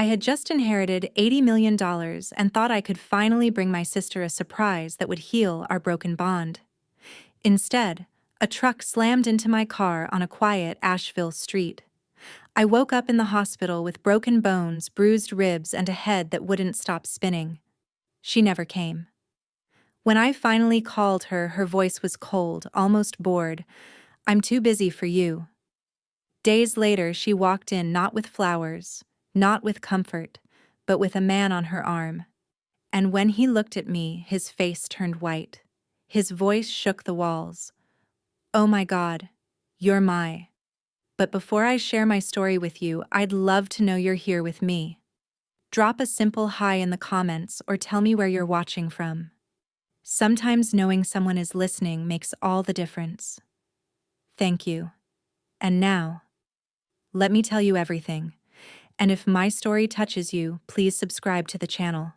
I had just inherited $80 million and thought I could finally bring my sister a surprise that would heal our broken bond. Instead, a truck slammed into my car on a quiet Asheville street. I woke up in the hospital with broken bones, bruised ribs, and a head that wouldn't stop spinning. She never came. When I finally called her, her voice was cold, almost bored. "I'm too busy for you." Days later, she walked in not with flowers, not with comfort, but with a man on her arm. And when he looked at me, his face turned white. His voice shook the walls. "Oh my God, you're my..." But before I share my story with you, I'd love to know you're here with me. Drop a simple hi in the comments or tell me where you're watching from. Sometimes knowing someone is listening makes all the difference. Thank you. And now, let me tell you everything. And if my story touches you, please subscribe to the channel.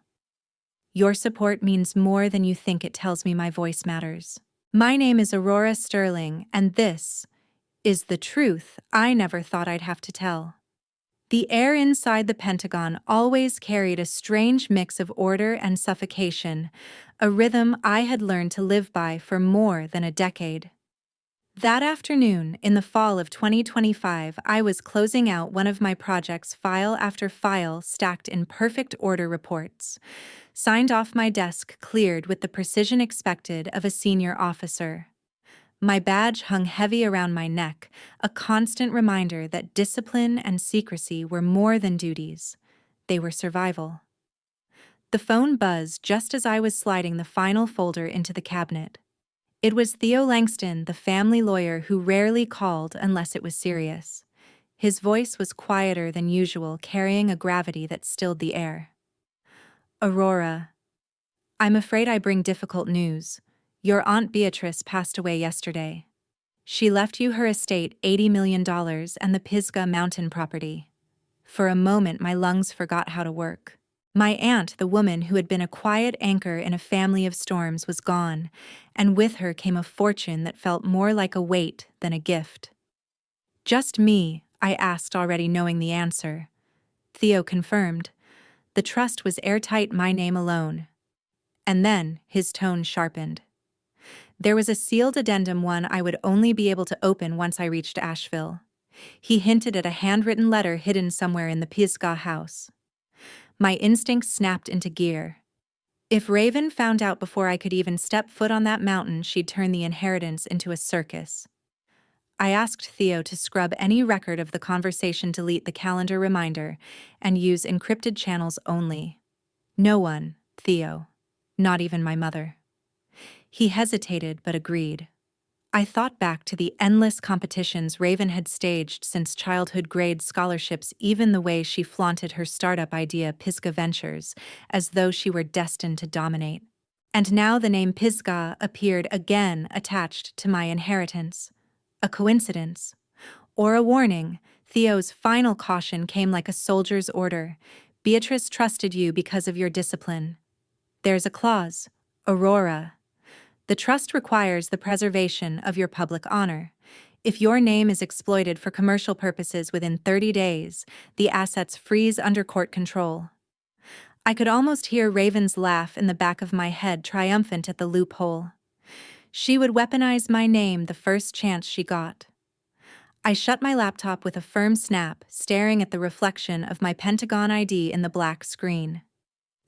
Your support means more than you think. It tells me my voice matters. My name is Aurora Sterling, and this is the truth I never thought I'd have to tell. The air inside the Pentagon always carried a strange mix of order and suffocation, a rhythm I had learned to live by for more than a decade. That afternoon, in the fall of 2025, I was closing out one of my projects, file after file stacked in perfect order, reports signed off my desk, cleared with the precision expected of a senior officer. My badge hung heavy around my neck, a constant reminder that discipline and secrecy were more than duties. They were survival. The phone buzzed just as I was sliding the final folder into the cabinet. It was Theo Langston, the family lawyer who rarely called unless it was serious. His voice was quieter than usual, carrying a gravity that stilled the air. "Aurora, I'm afraid I bring difficult news. Your Aunt Beatrice passed away yesterday. She left you her estate, $80 million, and the Pisgah mountain property." For a moment, my lungs forgot how to work. My aunt, the woman who had been a quiet anchor in a family of storms, was gone, and with her came a fortune that felt more like a weight than a gift. "Just me?" I asked, already knowing the answer. Theo confirmed. The trust was airtight, my name alone. And then his tone sharpened. There was a sealed addendum, one I would only be able to open once I reached Asheville. He hinted at a handwritten letter hidden somewhere in the Pisgah house. My instincts snapped into gear. If Raven found out before I could even step foot on that mountain, she'd turn the inheritance into a circus. I asked Theo to scrub any record of the conversation, delete the calendar reminder, and use encrypted channels only. No one, Theo. Not even my mother. He hesitated but agreed. I thought back to the endless competitions Raven had staged since childhood, grade scholarships, even the way she flaunted her startup idea, Pisgah Ventures, as though she were destined to dominate. And now the name Pisgah appeared again, attached to my inheritance. A coincidence? Or a warning? Theo's final caution came like a soldier's order. "Beatrice trusted you because of your discipline. There's a clause, Aurora. The trust requires the preservation of your public honor. If your name is exploited for commercial purposes within 30 days, the assets freeze under court control." I could almost hear Raven's laugh in the back of my head, triumphant at the loophole. She would weaponize my name the first chance she got. I shut my laptop with a firm snap, staring at the reflection of my Pentagon ID in the black screen.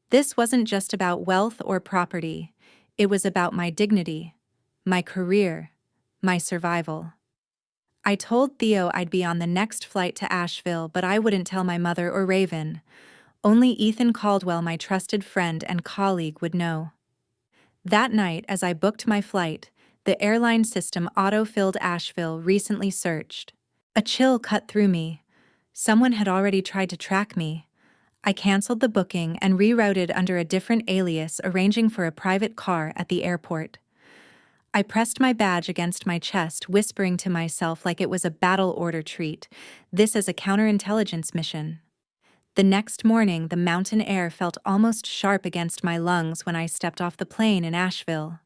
This wasn't just about wealth or property. It was about my dignity, my career, my survival. I told Theo I'd be on the next flight to Asheville, but I wouldn't tell my mother or Raven. Only Ethan Caldwell, my trusted friend and colleague, would know. That night, as I booked my flight, the airline system auto-filled Asheville, recently searched. A chill cut through me. Someone had already tried to track me. I canceled the booking and rerouted under a different alias, arranging for a private car at the airport. I pressed my badge against my chest, whispering to myself like it was a battle order, treat this as a counterintelligence mission. The next morning, the mountain air felt almost sharp against my lungs when I stepped off the plane in Asheville.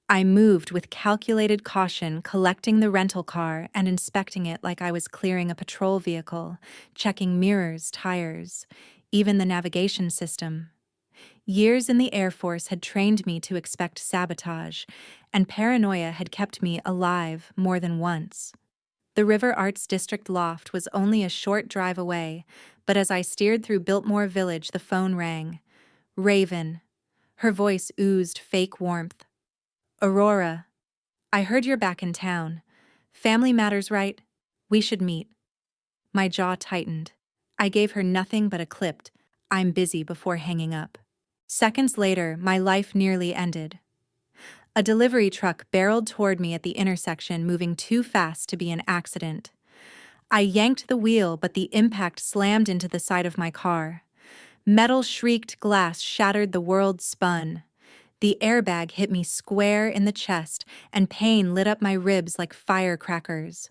I moved with calculated caution, collecting the rental car and inspecting it like I was clearing a patrol vehicle, checking mirrors, tires, even the navigation system. Years in the Air Force had trained me to expect sabotage, and paranoia had kept me alive more than once. The River Arts District loft was only a short drive away, but as I steered through Biltmore Village, the phone rang. Raven. Her voice oozed fake warmth. Aurora. I heard you're back in town. Family matters, right? We should meet. My jaw tightened. I gave her nothing but a clipped, "I'm busy," before hanging up. Seconds later, my life nearly ended. A delivery truck barreled toward me at the intersection, moving too fast to be an accident. I yanked the wheel, but the impact slammed into the side of my car. Metal shrieked, glass shattered, the world spun. The airbag hit me square in the chest, and pain lit up my ribs like firecrackers.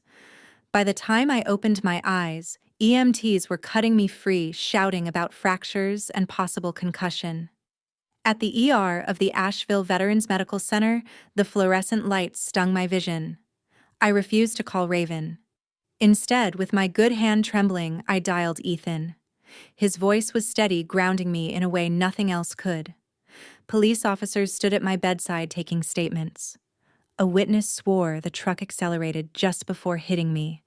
By the time I opened my eyes, EMTs were cutting me free, shouting about fractures and possible concussion. At the ER of the Asheville Veterans Medical Center, the fluorescent lights stung my vision. I refused to call Raven. Instead, with my good hand trembling, I dialed Ethan. His voice was steady, grounding me in a way nothing else could. Police officers stood at my bedside taking statements. A witness swore the truck accelerated just before hitting me.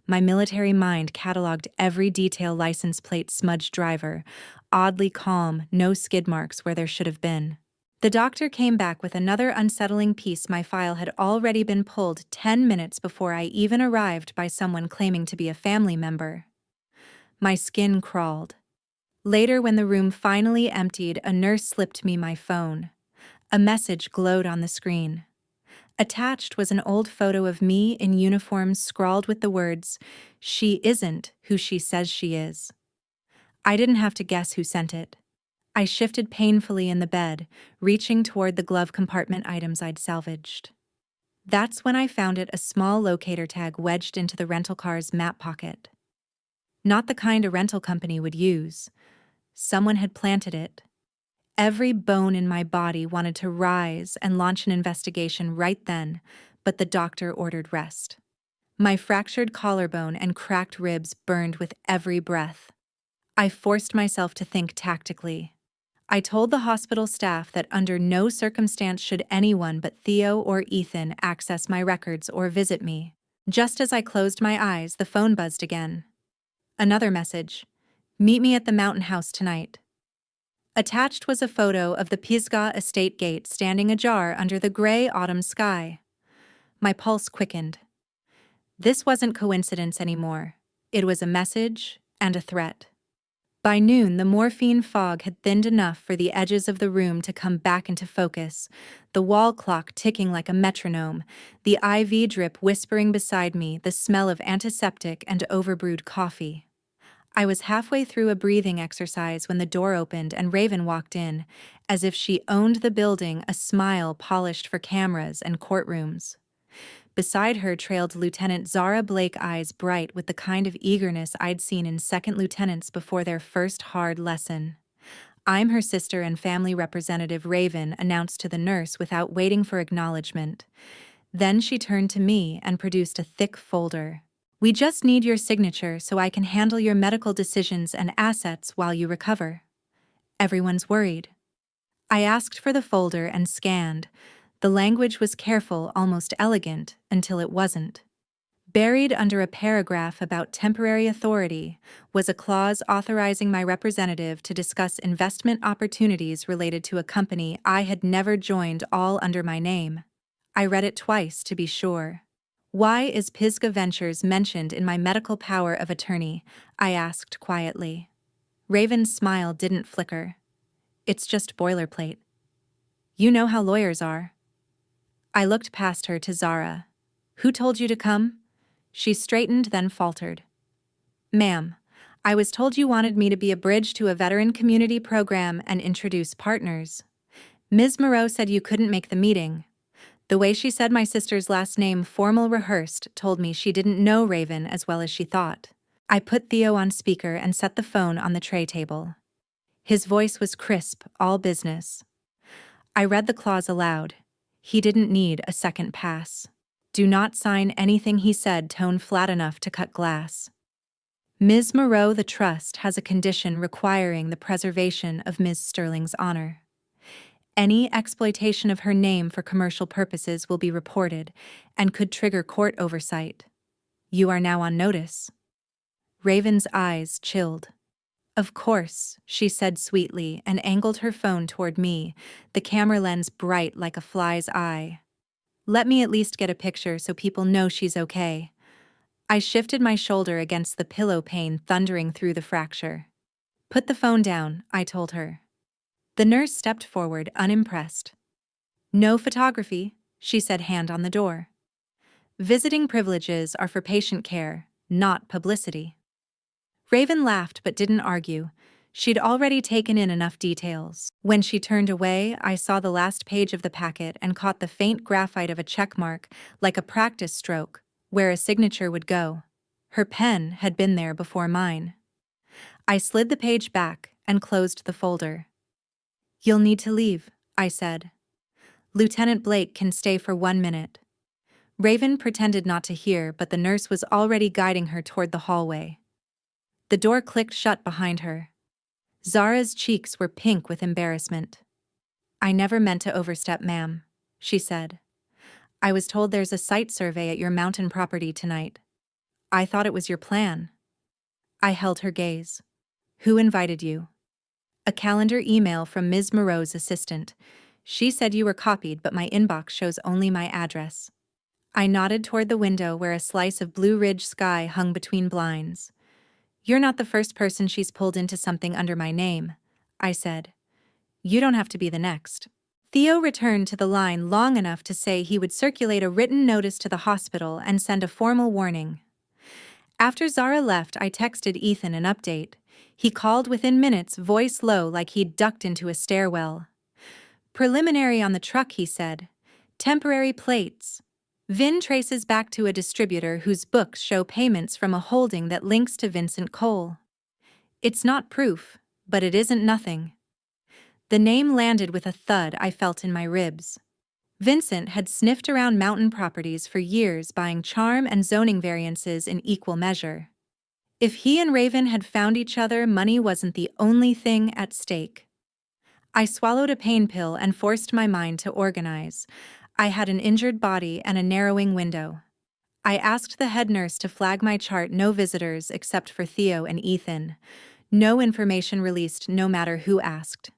My military mind cataloged every detail: license plate, smudged driver, oddly calm, no skid marks where there should have been. The doctor came back with another unsettling piece: my file had already been pulled 10 minutes before I even arrived by someone claiming to be a family member. My skin crawled. Later, when the room finally emptied, a nurse slipped me my phone. A message glowed on the screen. Attached was an old photo of me in uniform, scrawled with the words, "She isn't who she says she is." I didn't have to guess who sent it. I shifted painfully in the bed, reaching toward the glove compartment items I'd salvaged. That's when I found it, a small locator tag wedged into the rental car's map pocket. Not the kind a rental company would use. Someone had planted it. Every bone in my body wanted to rise and launch an investigation right then, but the doctor ordered rest. My fractured collarbone and cracked ribs burned with every breath. I forced myself to think tactically. I told the hospital staff that under no circumstance should anyone but Theo or Ethan access my records or visit me. Just as I closed my eyes, the phone buzzed again. Another message. "Meet me at the mountain house tonight." Attached was a photo of the Pisgah estate gate standing ajar under the gray autumn sky. My pulse quickened. This wasn't coincidence anymore. It was a message and a threat. By noon, the morphine fog had thinned enough for the edges of the room to come back into focus, the wall clock ticking like a metronome, the IV drip whispering beside me, the smell of antiseptic and overbrewed coffee. I was halfway through a breathing exercise when the door opened and Raven walked in, as if she owned the building, a smile polished for cameras and courtrooms. Beside her trailed Lieutenant Zara Blake, eyes bright with the kind of eagerness I'd seen in second lieutenants before their first hard lesson. "I'm her sister and family representative," Raven announced to the nurse without waiting for acknowledgement. Then she turned to me and produced a thick folder. "We just need your signature so I can handle your medical decisions and assets while you recover." Everyone's worried. I asked for the folder and scanned. The language was careful, almost elegant, until it wasn't. Buried under a paragraph about temporary authority was a clause authorizing my representative to discuss investment opportunities related to a company I had never joined, all under my name. I read it twice to be sure. "Why is Pisgah Ventures mentioned in my medical power of attorney?" I asked quietly. Raven's smile didn't flicker. "It's just boilerplate. You know how lawyers are." I looked past her to Zara. "Who told you to come?" She straightened, then faltered. "Ma'am, I was told you wanted me to be a bridge to a veteran community program and introduce partners. Ms. Moreau said you couldn't make the meeting." The way she said my sister's last name, formal rehearsed, told me she didn't know Raven as well as she thought. I put Theo on speaker and set the phone on the tray table. His voice was crisp, all business. I read the clause aloud. He didn't need a second pass. "Do not sign anything," he said, tone flat enough to cut glass. Ms. Moreau, the trust, has a condition requiring the preservation of Ms. Sterling's honor. Any exploitation of her name for commercial purposes will be reported and could trigger court oversight. You are now on notice. Raven's eyes chilled. Of course, she said sweetly and angled her phone toward me, the camera lens bright like a fly's eye. Let me at least get a picture so people know she's okay. I shifted my shoulder against the pillow pane thundering through the fracture. Put the phone down, I told her. The nurse stepped forward, unimpressed. No photography, she said, hand on the door. Visiting privileges are for patient care, not publicity. Raven laughed but didn't argue. She'd already taken in enough details. When she turned away, I saw the last page of the packet and caught the faint graphite of a check mark, like a practice stroke, where a signature would go. Her pen had been there before mine. I slid the page back and closed the folder. You'll need to leave, I said. Lieutenant Blake can stay for 1 minute. Raven pretended not to hear, but the nurse was already guiding her toward the hallway. The door clicked shut behind her. Zara's cheeks were pink with embarrassment. I never meant to overstep, ma'am, she said. I was told there's a site survey at your mountain property tonight. I thought it was your plan. I held her gaze. Who invited you? A calendar email from Ms. Moreau's assistant. She said you were copied, but my inbox shows only my address. I nodded toward the window where a slice of Blue Ridge sky hung between blinds. You're not the first person she's pulled into something under my name, I said. You don't have to be the next. Theo returned to the line long enough to say he would circulate a written notice to the hospital and send a formal warning. After Zara left, I texted Ethan an update. He called within minutes, voice low like he'd ducked into a stairwell. Preliminary on the truck, he said. Temporary plates. VIN traces back to a distributor whose books show payments from a holding that links to Vincent Cole. It's not proof, but it isn't nothing. The name landed with a thud I felt in my ribs. Vincent had sniffed around mountain properties for years, buying charm and zoning variances in equal measure. If he and Raven had found each other, money wasn't the only thing at stake. I swallowed a pain pill and forced my mind to organize. I had an injured body and a narrowing window. I asked the head nurse to flag my chart no visitors except for Theo and Ethan. No information released no matter who asked.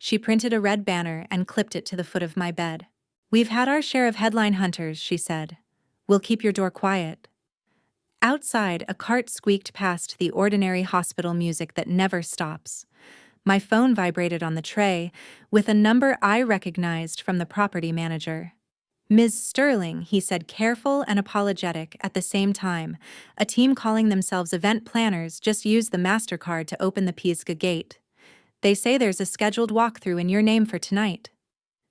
She printed a red banner and clipped it to the foot of my bed. We've had our share of headline hunters, she said. We'll keep your door quiet. Outside, a cart squeaked past the ordinary hospital music that never stops. My phone vibrated on the tray, with a number I recognized from the property manager. Ms. Sterling, he said, careful and apologetic at the same time. A team calling themselves event planners just used the MasterCard to open the Pisgah gate. They say there's a scheduled walkthrough in your name for tonight.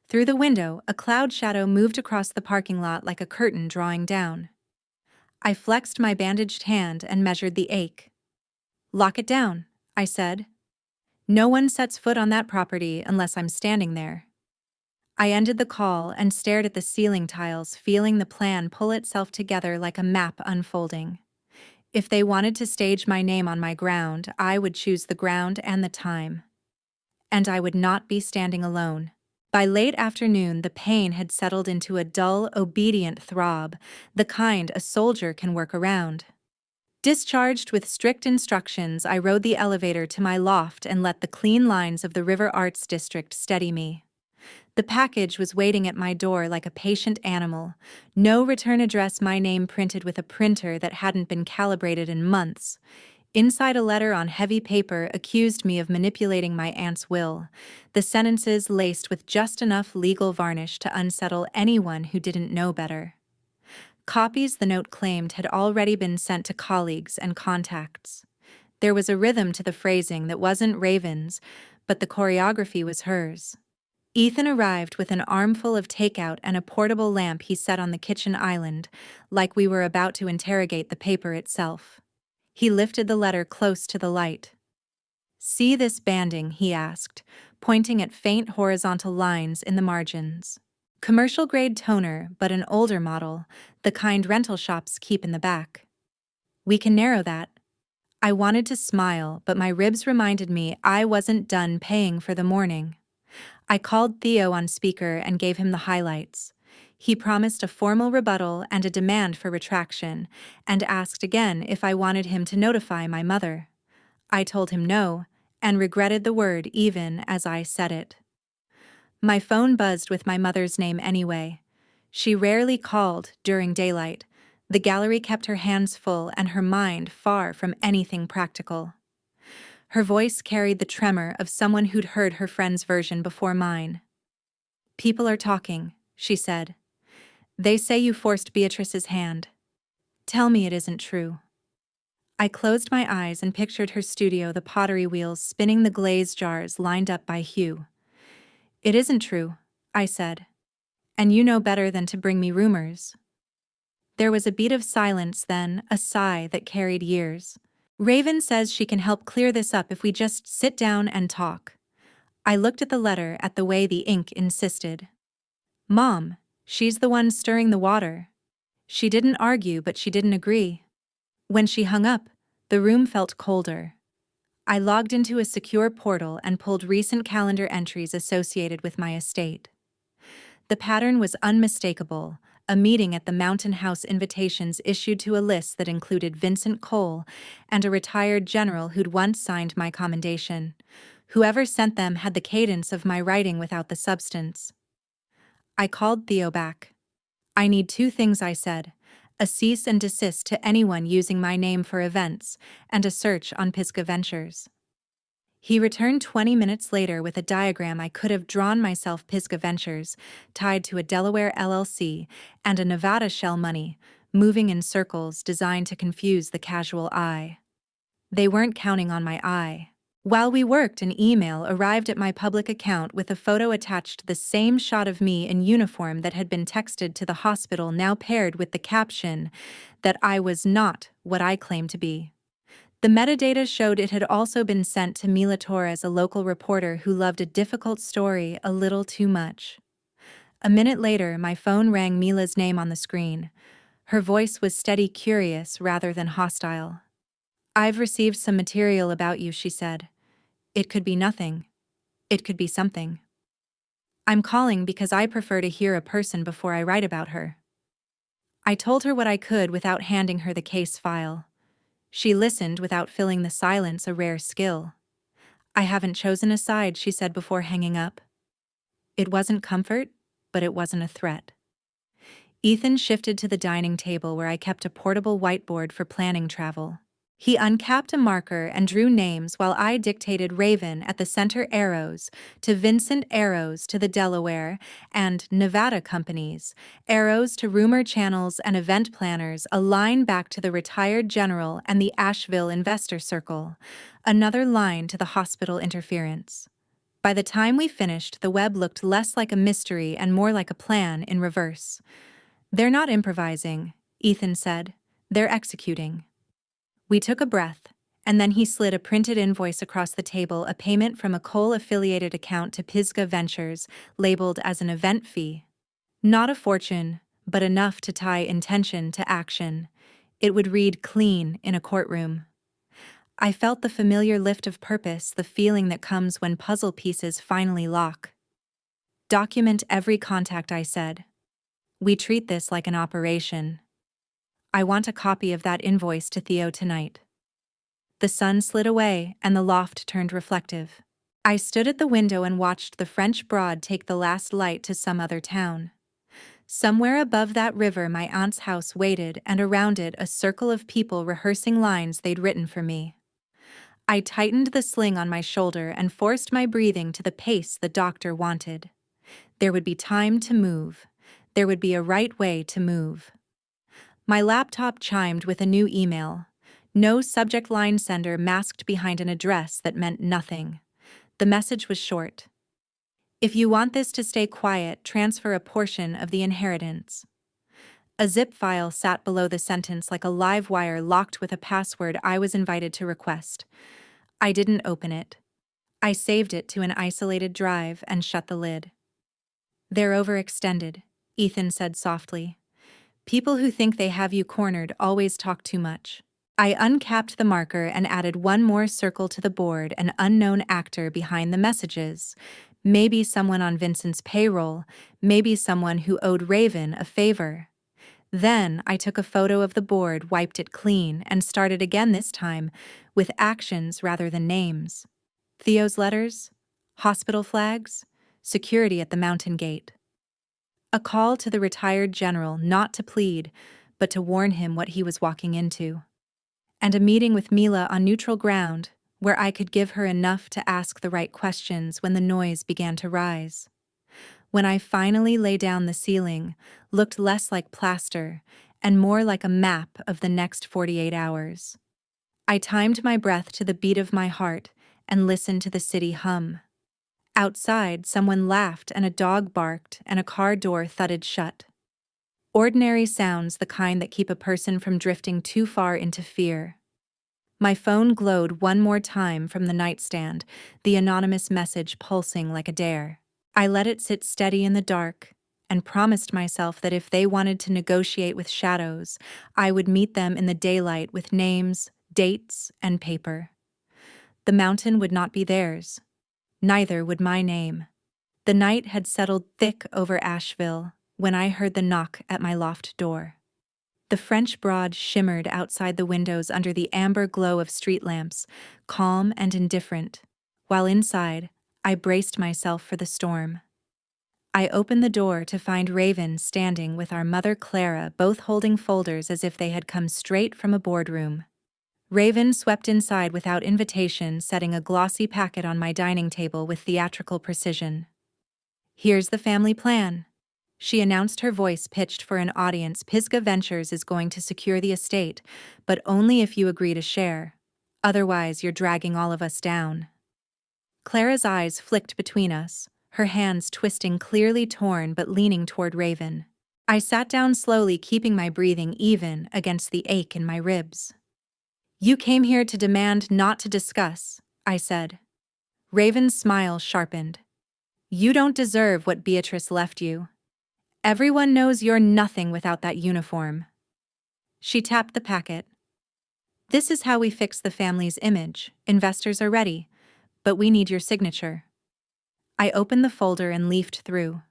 Through the window, a cloud shadow moved across the parking lot like a curtain drawing down. I flexed my bandaged hand and measured the ache. Lock it down, I said. No one sets foot on that property unless I'm standing there. I ended the call and stared at the ceiling tiles, feeling the plan pull itself together like a map unfolding. If they wanted to stage my name on my ground, I would choose the ground and the time. And I would not be standing alone. By late afternoon, the pain had settled into a dull, obedient throb, the kind a soldier can work around. Discharged with strict instructions, I rode the elevator to my loft and let the clean lines of the River Arts District steady me. The package was waiting at my door like a patient animal. No return address, my name printed with a printer that hadn't been calibrated in months. Inside, a letter on heavy paper accused me of manipulating my aunt's will, the sentences laced with just enough legal varnish to unsettle anyone who didn't know better. Copies, the note claimed, had already been sent to colleagues and contacts. There was a rhythm to the phrasing that wasn't Raven's, but the choreography was hers. Ethan arrived with an armful of takeout and a portable lamp he set on the kitchen island, like we were about to interrogate the paper itself. He lifted the letter close to the light. See this banding, he asked, pointing at faint horizontal lines in the margins. Commercial-grade toner, but an older model, the kind rental shops keep in the back. We can narrow that. I wanted to smile, but my ribs reminded me I wasn't done paying for the morning. I called Theo on speaker and gave him the highlights. He promised a formal rebuttal and a demand for retraction, and asked again if I wanted him to notify my mother. I told him no, and regretted the word even as I said it. My phone buzzed with my mother's name anyway. She rarely called during daylight. The gallery kept her hands full and her mind far from anything practical. Her voice carried the tremor of someone who'd heard her friend's version before mine. "People are talking," she said. "They say you forced Beatrice's hand. Tell me it isn't true." I closed my eyes and pictured her studio, the pottery wheels spinning, the glaze jars lined up by hue. "It isn't true," I said. "And you know better than to bring me rumors." There was a beat of silence, then a sigh that carried years. "Raven says she can help clear this up if we just sit down and talk." I looked at the letter, at the way the ink insisted. "Mom, she's the one stirring the water." She didn't argue, but she didn't agree. When she hung up, the room felt colder. I logged into a secure portal and pulled recent calendar entries associated with my estate. The pattern was unmistakable: a meeting at the Mountain House, invitations issued to a list that included Vincent Cole and a retired general who'd once signed my commendation. Whoever sent them had the cadence of my writing without the substance. I called Theo back. "I need two things," I said: a cease and desist to anyone using my name for events, and a search on Pisgah Ventures. He returned 20 minutes later with a diagram I could have drawn myself. Pisgah Ventures, tied to a Delaware LLC, and a Nevada shell money, moving in circles designed to confuse the casual eye. They weren't counting on my eye. While we worked, an email arrived at my public account with a photo attached, the same shot of me in uniform that had been texted to the hospital, now paired with the caption that I was not what I claimed to be. The metadata showed it had also been sent to Mila Torres, a local reporter who loved a difficult story a little too much. A minute later, my phone rang, Mila's name on the screen. Her voice was steady, curious rather than hostile. "I've received some material about you," she said. "It could be nothing. It could be something. I'm calling because I prefer to hear a person before I write about her." I told her what I could without handing her the case file. She listened without filling the silence, a rare skill. "I haven't chosen a side," she said before hanging up. It wasn't comfort, but it wasn't a threat. Ethan shifted to the dining table where I kept a portable whiteboard for planning travel. He uncapped a marker and drew names while I dictated: Raven at the center, arrows to Vincent, arrows to the Delaware and Nevada companies, arrows to rumor channels and event planners, a line back to the retired general and the Asheville investor circle, another line to the hospital interference. By the time we finished, the web looked less like a mystery and more like a plan in reverse. "They're not improvising," Ethan said. "They're executing." We took a breath, and then he slid a printed invoice across the table, a payment from a Cole-affiliated account to Pisgah Ventures, labeled as an event fee. Not a fortune, but enough to tie intention to action. It would read clean in a courtroom. I felt the familiar lift of purpose, the feeling that comes when puzzle pieces finally lock. "Document every contact," I said. "We treat this like an operation. I want a copy of that invoice to Theo tonight." The sun slid away and the loft turned reflective. I stood at the window and watched the French Broad take the last light to some other town. Somewhere above that river, my aunt's house waited, and around it a circle of people rehearsing lines they'd written for me. I tightened the sling on my shoulder and forced my breathing to the pace the doctor wanted. There would be time to move. There would be a right way to move. My laptop chimed with a new email. No subject line, sender masked behind an address that meant nothing. The message was short. "If you want this to stay quiet, transfer a portion of the inheritance." A zip file sat below the sentence like a live wire, locked with a password I was invited to request. I didn't open it. I saved it to an isolated drive and shut the lid. "They're overextended," Ethan said softly. "People who think they have you cornered always talk too much." I uncapped the marker and added one more circle to the board, an unknown actor behind the messages. Maybe someone on Vincent's payroll, maybe someone who owed Raven a favor. Then I took a photo of the board, wiped it clean, and started again, this time with actions rather than names. Theo's letters, hospital flags, security at the mountain gate. A call to the retired general not to plead, but to warn him what he was walking into. And a meeting with Mila on neutral ground, where I could give her enough to ask the right questions when the noise began to rise. When I finally lay down, the ceiling looked less like plaster and more like a map of the next 48 hours. I timed my breath to the beat of my heart and listened to the city hum. Outside, someone laughed and a dog barked and a car door thudded shut. Ordinary sounds, the kind that keep a person from drifting too far into fear. My phone glowed one more time from the nightstand, the anonymous message pulsing like a dare. I let it sit steady in the dark and promised myself that if they wanted to negotiate with shadows, I would meet them in the daylight with names, dates, and paper. The mountain would not be theirs. Neither would my name. The night had settled thick over Asheville when I heard the knock at my loft door. The French Broad shimmered outside the windows under the amber glow of street lamps, calm and indifferent, while inside, I braced myself for the storm. I opened the door to find Raven standing with our mother Clara, both holding folders as if they had come straight from a boardroom. Raven swept inside without invitation, setting a glossy packet on my dining table with theatrical precision. "Here's the family plan," she announced, her voice pitched for an audience. "Pisgah Ventures is going to secure the estate, but only if you agree to share. Otherwise, you're dragging all of us down." Clara's eyes flicked between us, her hands twisting, clearly torn but leaning toward Raven. I sat down slowly, keeping my breathing even against the ache in my ribs. "You came here to demand, not to discuss," I said. Raven's smile sharpened. "You don't deserve what Beatrice left you. Everyone knows you're nothing without that uniform." She tapped the packet. "This is how we fix the family's image. Investors are ready, but we need your signature." I opened the folder and leafed through.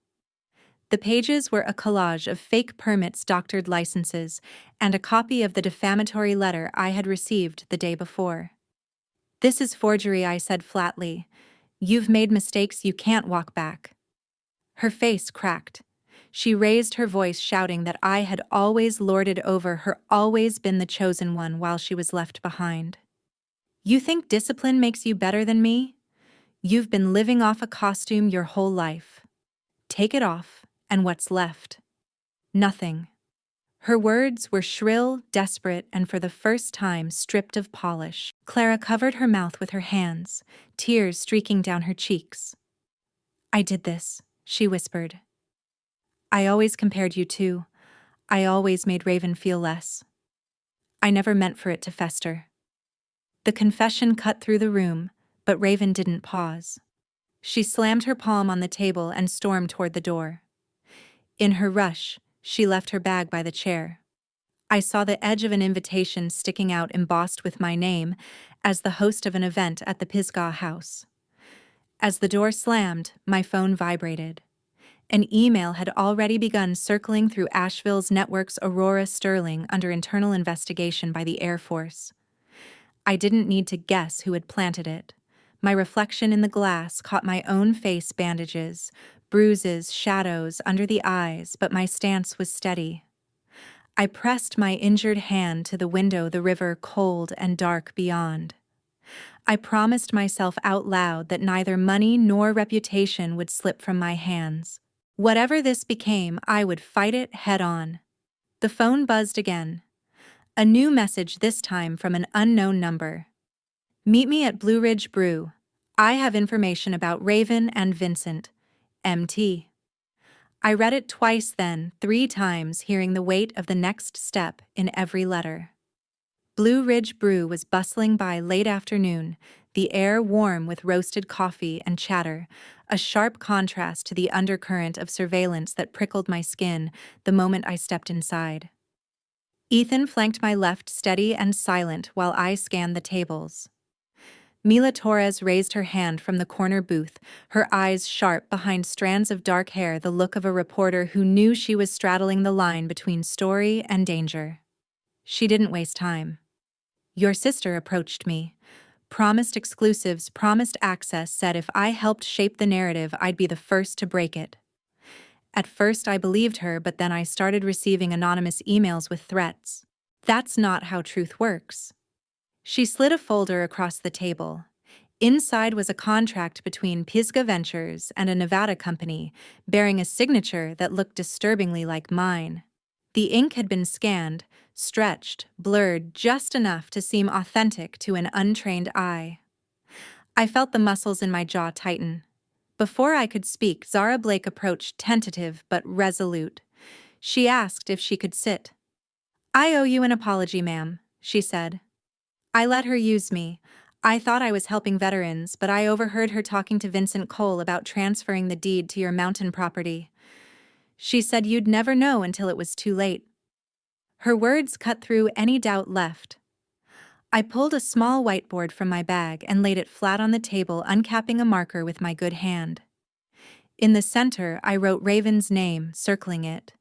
The pages were a collage of fake permits, doctored licenses, and a copy of the defamatory letter I had received the day before. "This is forgery," I said flatly. "You've made mistakes you can't walk back." Her face cracked. She raised her voice, shouting that I had always lorded over her, always been the chosen one while she was left behind. "You think discipline makes you better than me? You've been living off a costume your whole life. Take it off, and what's left? Nothing." Her words were shrill, desperate, and for the first time stripped of polish. Clara covered her mouth with her hands, tears streaking down her cheeks. "I did this," she whispered. "I always compared you two. I always made Raven feel less. I never meant for it to fester." The confession cut through the room, but Raven didn't pause. She slammed her palm on the table and stormed toward the door. In her rush, she left her bag by the chair. I saw the edge of an invitation sticking out, embossed with my name, as the host of an event at the Pisgah house. As the door slammed, my phone vibrated. An email had already begun circling through Asheville's networks. "Aurora Sterling under internal investigation by the Air Force." I didn't need to guess who had planted it. My reflection in the glass caught my own face, bandages, bruises, shadows under the eyes, but my stance was steady. I pressed my injured hand to the window, the river cold and dark beyond. I promised myself out loud that neither money nor reputation would slip from my hands. Whatever this became, I would fight it head on. The phone buzzed again. A new message, this time from an unknown number. "Meet me at Blue Ridge Brew. I have information about Raven and Vincent. MT." I read it twice, then 3 times, hearing the weight of the next step in every letter. Blue Ridge Brew was bustling by late afternoon, the air warm with roasted coffee and chatter, a sharp contrast to the undercurrent of surveillance that prickled my skin the moment I stepped inside. Ethan flanked my left, steady and silent, while I scanned the tables. Mila Torres raised her hand from the corner booth, her eyes sharp behind strands of dark hair, the look of a reporter who knew she was straddling the line between story and danger. She didn't waste time. Your sister approached me. Promised exclusives, promised access, said if I helped shape the narrative, I'd be the first to break it. At first I believed her, but then I started receiving anonymous emails with threats. That's not how truth works. She slid a folder across the table. Inside was a contract between Pisgah Ventures and a Nevada company, bearing a signature that looked disturbingly like mine. The ink had been scanned, stretched, blurred just enough to seem authentic to an untrained eye. I felt the muscles in my jaw tighten. Before I could speak, Zara Blake approached, tentative but resolute. She asked if she could sit. I owe you an apology, ma'am, she said. I let her use me. I thought I was helping veterans, but I overheard her talking to Vincent Cole about transferring the deed to your mountain property. She said you'd never know until it was too late. Her words cut through any doubt left. I pulled a small whiteboard from my bag and laid it flat on the table, uncapping a marker with my good hand. In the center, I wrote Raven's name, circling it.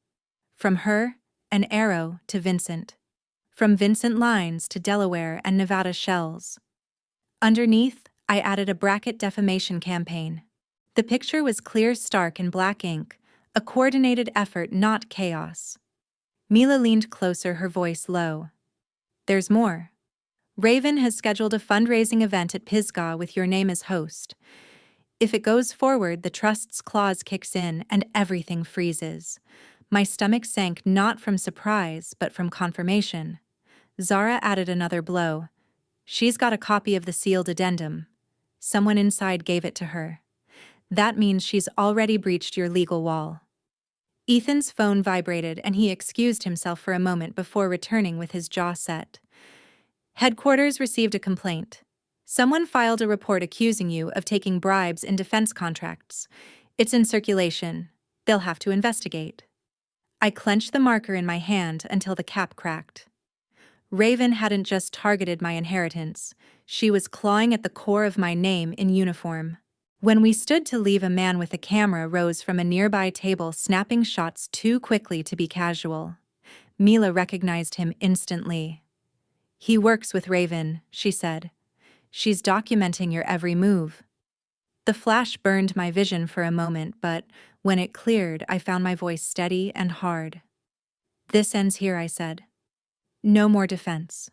From her, an arrow to Vincent. From Vincent lines to Delaware and Nevada shells. Underneath, I added a bracket defamation campaign. The picture was clear, stark in black ink, a coordinated effort, not chaos. Mila leaned closer, her voice low. There's more. Raven has scheduled a fundraising event at Pisgah with your name as host. If it goes forward, the trust's clause kicks in and everything freezes. My stomach sank, not from surprise, but from confirmation. Zara added another blow. She's got a copy of the sealed addendum. Someone inside gave it to her. That means she's already breached your legal wall. Ethan's phone vibrated and he excused himself for a moment before returning with his jaw set. Headquarters received a complaint. Someone filed a report accusing you of taking bribes in defense contracts. It's in circulation. They'll have to investigate. I clenched the marker in my hand until the cap cracked. Raven hadn't just targeted my inheritance. She was clawing at the core of my name in uniform. When we stood to leave, a man with a camera rose from a nearby table, snapping shots too quickly to be casual. Mila recognized him instantly. He works with Raven, she said. She's documenting your every move. The flash burned my vision for a moment, but when it cleared, I found my voice steady and hard. This ends here, I said. No more defense.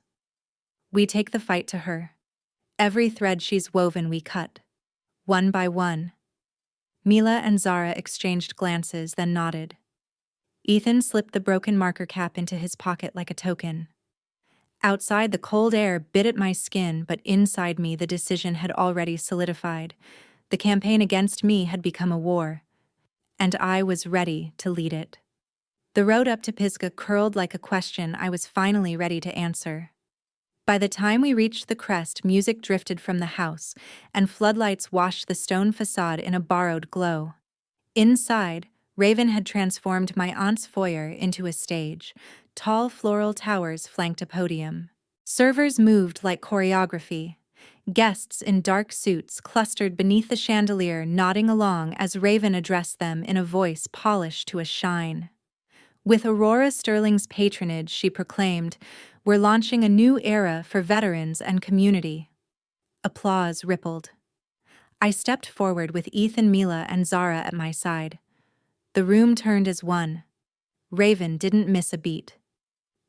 We take the fight to her. Every thread she's woven we cut. One by one. Mila and Zara exchanged glances, then nodded. Ethan slipped the broken marker cap into his pocket like a token. Outside, the cold air bit at my skin, but inside me the decision had already solidified. The campaign against me had become a war, and I was ready to lead it. The road up to Pisgah curled like a question I was finally ready to answer. By the time we reached the crest, music drifted from the house, and floodlights washed the stone facade in a borrowed glow. Inside, Raven had transformed my aunt's foyer into a stage. Tall floral towers flanked a podium. Servers moved like choreography. Guests in dark suits clustered beneath the chandelier, nodding along as Raven addressed them in a voice polished to a shine. With Aurora Sterling's patronage, she proclaimed, "We're launching a new era for veterans and community." Applause rippled. I stepped forward with Ethan, Mila, and Zara at my side. The room turned as one. Raven didn't miss a beat.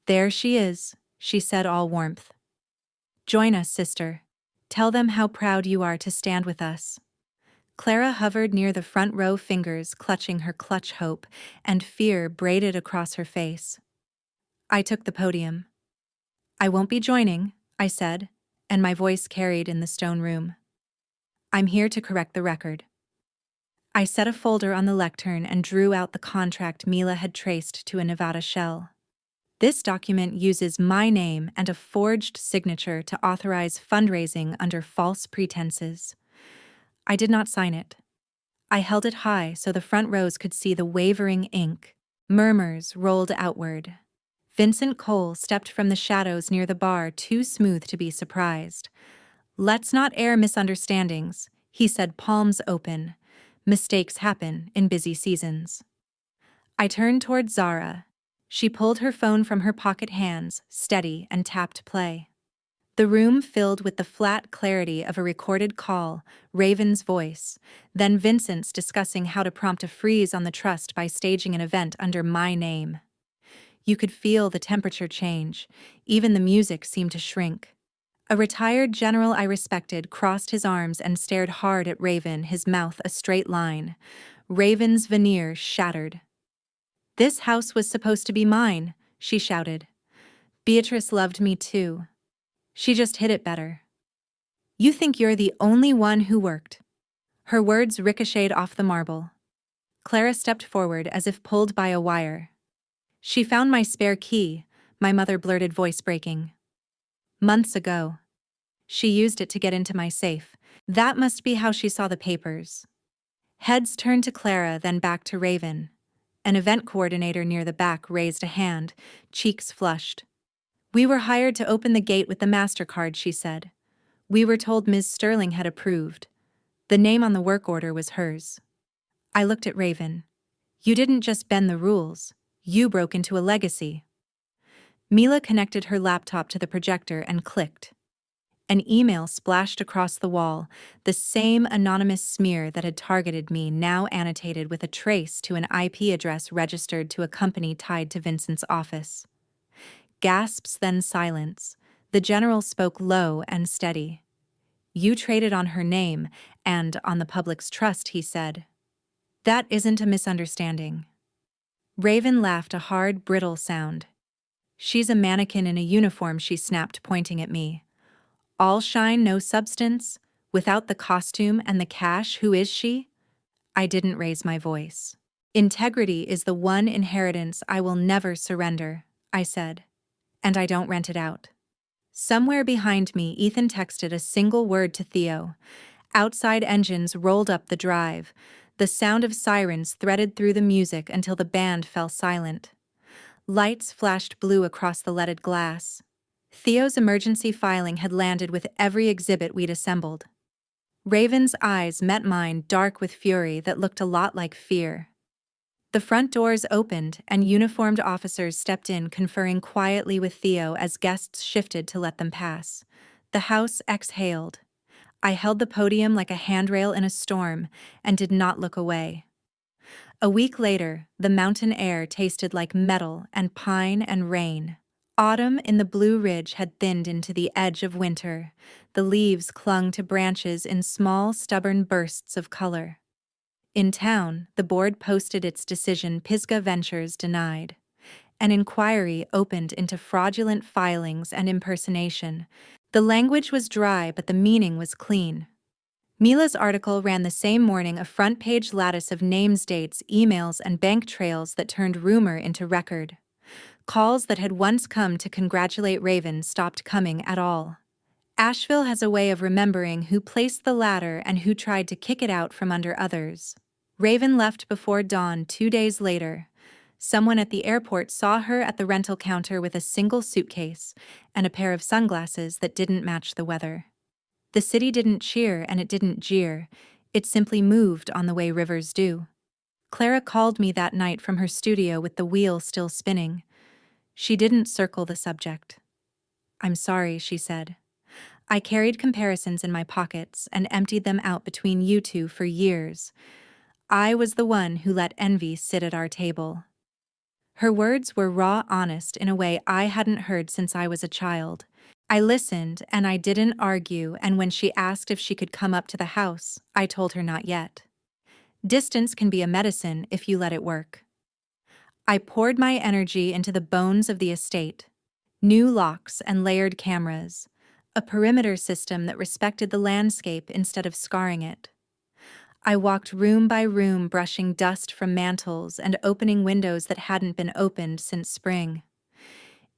There she is, she said, all warmth. Join us, sister. Tell them how proud you are to stand with us. Clara hovered near the front row, fingers clutching her clutch hope, and fear braided across her face. I took the podium. I won't be joining, I said, and my voice carried in the stone room. I'm here to correct the record. I set a folder on the lectern and drew out the contract Mila had traced to a Nevada shell. This document uses my name and a forged signature to authorize fundraising under false pretenses. I did not sign it. I held it high so the front rows could see the wavering ink. Murmurs rolled outward. Vincent Cole stepped from the shadows near the bar, too smooth to be surprised. "Let's not air misunderstandings," he said, palms open. "Mistakes happen in busy seasons." I turned toward Zara. She pulled her phone from her pocket hands, steady, and tapped play. The room filled with the flat clarity of a recorded call, Raven's voice, then Vincent's discussing how to prompt a freeze on the trust by staging an event under my name. You could feel the temperature change. Even the music seemed to shrink. A retired general I respected crossed his arms and stared hard at Raven, his mouth a straight line. Raven's veneer shattered. "This house was supposed to be mine," she shouted. "Beatrice loved me too. She just hid it better. You think you're the only one who worked." Her words ricocheted off the marble. Clara stepped forward as if pulled by a wire. "She found my spare key," my mother blurted, voice breaking. "Months ago. She used it to get into my safe. That must be how she saw the papers." Heads turned to Clara, then back to Raven. An event coordinator near the back raised a hand, cheeks flushed. "We were hired to open the gate with the MasterCard," she said. "We were told Ms. Sterling had approved. The name on the work order was hers." I looked at Raven. "You didn't just bend the rules. You broke into a legacy." Mila connected her laptop to the projector and clicked. An email splashed across the wall, the same anonymous smear that had targeted me, now annotated with a trace to an IP address registered to a company tied to Vincent's office. Gasps, then silence. The general spoke low and steady. "You traded on her name and on the public's trust," he said. "That isn't a misunderstanding." Raven laughed, a hard, brittle sound. "She's a mannequin in a uniform," she snapped, pointing at me. "All shine, no substance. Without the costume and the cash, who is she?" I didn't raise my voice. "Integrity is the one inheritance I will never surrender," I said. "And I don't rent it out." Somewhere behind me, Ethan texted a single word to Theo. Outside engines rolled up the drive. The sound of sirens threaded through the music until the band fell silent. Lights flashed blue across the leaded glass. Theo's emergency filing had landed with every exhibit we'd assembled. Raven's eyes met mine, dark with fury that looked a lot like fear. The front doors opened and uniformed officers stepped in, conferring quietly with Theo as guests shifted to let them pass. The house exhaled. I held the podium like a handrail in a storm and did not look away. A week later, the mountain air tasted like metal and pine and rain. Autumn in the Blue Ridge had thinned into the edge of winter. The leaves clung to branches in small, stubborn bursts of color. In town, the board posted its decision: Pisgah Ventures denied. An inquiry opened into fraudulent filings and impersonation. The language was dry, but the meaning was clean. Mila's article ran the same morning, a front-page lattice of names, dates, emails, and bank trails that turned rumor into record. Calls that had once come to congratulate Raven stopped coming at all. Asheville has a way of remembering who placed the ladder and who tried to kick it out from under others. Raven left before dawn 2 days later. Someone at the airport saw her at the rental counter with a single suitcase and a pair of sunglasses that didn't match the weather. The city didn't cheer and it didn't jeer. It simply moved on the way rivers do. Clara called me that night from her studio with the wheel still spinning. She didn't circle the subject. "I'm sorry," she said. "I carried comparisons in my pockets and emptied them out between you two for years. I was the one who let envy sit at our table." Her words were raw, honest in a way I hadn't heard since I was a child. I listened and I didn't argue, and when she asked if she could come up to the house, I told her not yet. Distance can be a medicine if you let it work. I poured my energy into the bones of the estate. New locks and layered cameras. A perimeter system that respected the landscape instead of scarring it. I walked room by room, brushing dust from mantels and opening windows that hadn't been opened since spring.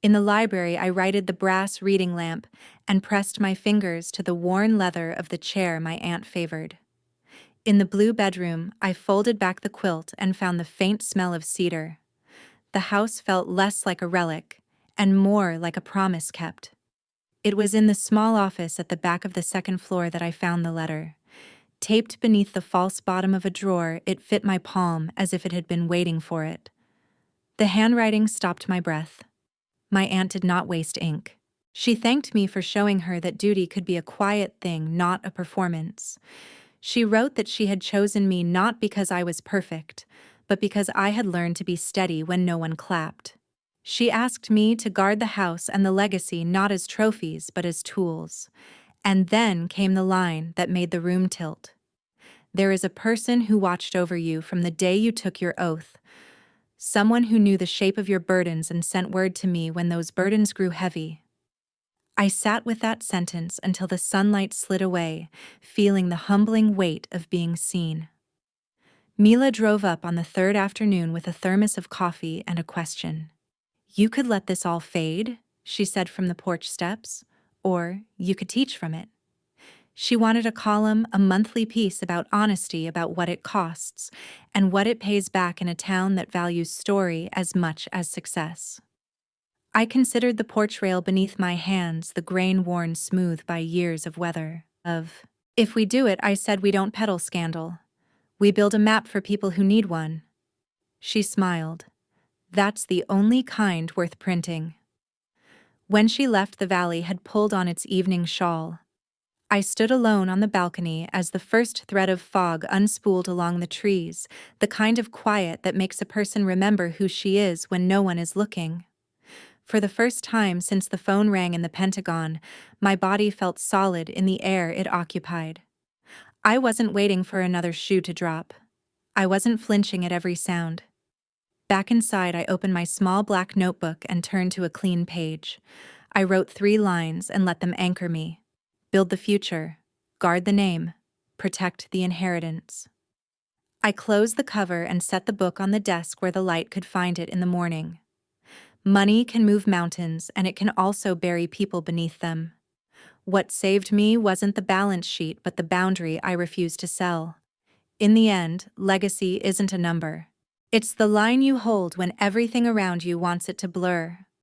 In the library, I righted the brass reading lamp and pressed my fingers to the worn leather of the chair my aunt favored. In the blue bedroom, I folded back the quilt and found the faint smell of cedar. The house felt less like a relic and more like a promise kept. It was in the small office at the back of the second floor that I found the letter. Taped beneath the false bottom of a drawer, it fit my palm as if it had been waiting for it. The handwriting stopped my breath. My aunt did not waste ink. She thanked me for showing her that duty could be a quiet thing, not a performance. She wrote that she had chosen me not because I was perfect, but because I had learned to be steady when no one clapped. She asked me to guard the house and the legacy not as trophies but as tools. And then came the line that made the room tilt. There is a person who watched over you from the day you took your oath. Someone who knew the shape of your burdens and sent word to me when those burdens grew heavy. I sat with that sentence until the sunlight slid away, feeling the humbling weight of being seen. Mila drove up on the third afternoon with a thermos of coffee and a question. "You could let this all fade," she said from the porch steps, "or you could teach from it." She wanted a column, a monthly piece about honesty about what it costs and what it pays back in a town that values story as much as success. I considered the porch rail beneath my hands, the grain worn smooth by years of weather. If we do it, I said, we don't peddle scandal. We build a map for people who need one. She smiled. That's the only kind worth printing. When she left, the valley had pulled on its evening shawl. I stood alone on the balcony as the first thread of fog unspooled along the trees, the kind of quiet that makes a person remember who she is when no one is looking. For the first time since the phone rang in the Pentagon, my body felt solid in the air it occupied. I wasn't waiting for another shoe to drop. I wasn't flinching at every sound. Back inside, I opened my small black notebook and turned to a clean page. I wrote 3 lines and let them anchor me. Build the future, guard the name, protect the inheritance. I closed the cover and set the book on the desk where the light could find it in the morning. Money can move mountains, and it can also bury people beneath them. What saved me wasn't the balance sheet, but the boundary I refused to sell. In the end, legacy isn't a number. It's the line you hold when everything around you wants it to blur.